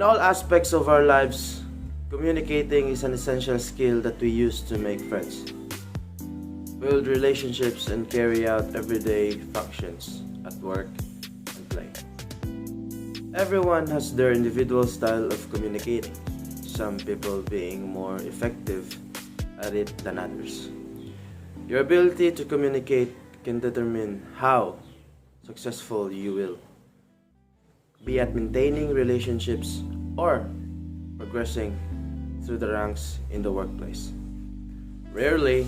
all aspects of our lives, communicating is an essential skill that we use to make friends, build relationships, and carry out everyday functions at work and play. Everyone has their individual style of communicating, some people being more effective at it than others. Your ability to communicate can determine how successful you will be at maintaining relationships or progressing through the ranks in the workplace. Rarely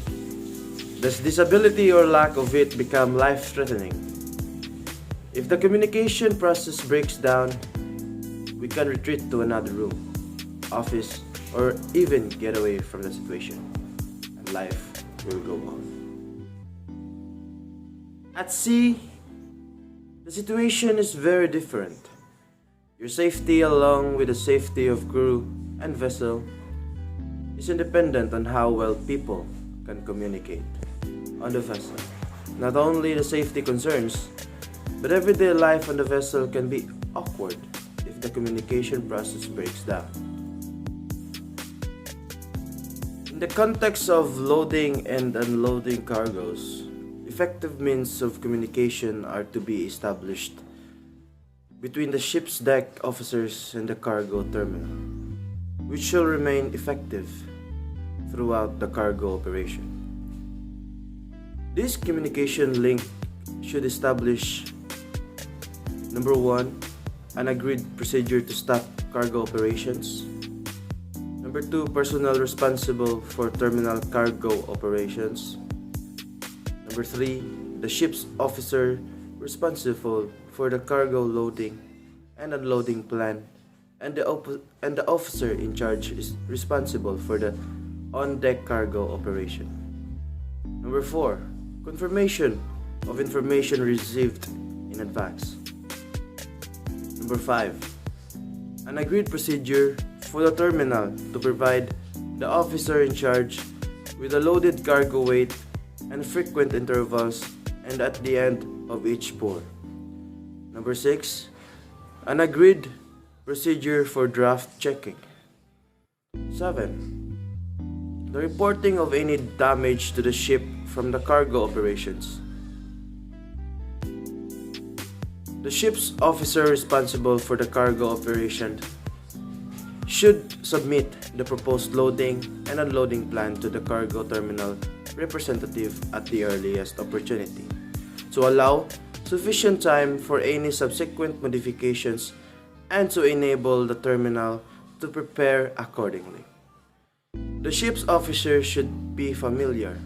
does disability or lack of it become life-threatening. If the communication process breaks down, we can retreat to another room, office, or even get away from the situation, and life will go on. At sea, the situation is very different. Your safety, along with the safety of crew and vessel, is independent on how well people can communicate on the vessel. Not only the safety concerns, but everyday life on the vessel can be awkward if the communication process breaks down. In the context of loading and unloading cargoes, effective means of communication are to be established between the ship's deck officers and the cargo terminal, which shall remain effective throughout the cargo operation. This communication link should establish: number 1, an agreed procedure to stop cargo operations. Number 2, personnel responsible for terminal cargo operations. Number 3, the ship's officer responsible for the cargo loading and unloading plan, and the officer in charge is responsible for the on-deck cargo operation. Number 4, confirmation of information received in advance. Number 5, an agreed procedure for the terminal to provide the officer in charge with a loaded cargo weight and frequent intervals and at the end of each pour. Number 6, an agreed procedure for draft checking. 7, the reporting of any damage to the ship from the cargo operations. The ship's officer responsible for the cargo operation should submit the proposed loading and unloading plan to the cargo terminal representative at the earliest opportunity, to allow sufficient time for any subsequent modifications and to enable the terminal to prepare accordingly. The ship's officer should be familiar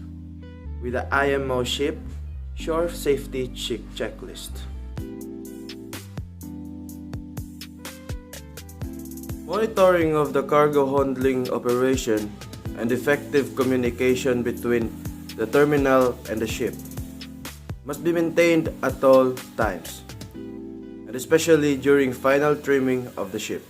with the IMO ship Shore Safety Checklist. Monitoring of the cargo handling operation and effective communication between the terminal and the ship must be maintained at all times, and especially during final trimming of the ship.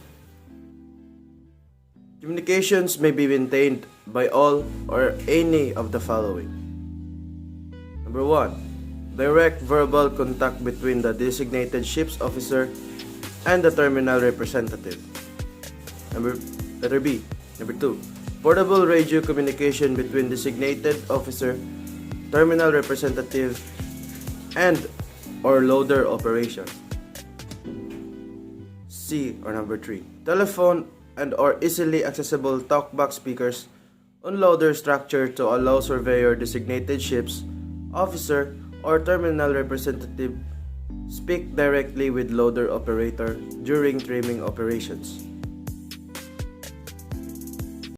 Communications may be maintained by all or any of the following. Number 1, direct verbal contact between the designated ship's officer and the terminal representative. Letter B. Number 2, portable radio communication between designated officer, terminal representative, and or loader operation. C or number 3, telephone and or easily accessible talkback speakers on loader structure to allow surveyor designated ships, officer, or terminal representative speak directly with loader operator during trimming operations.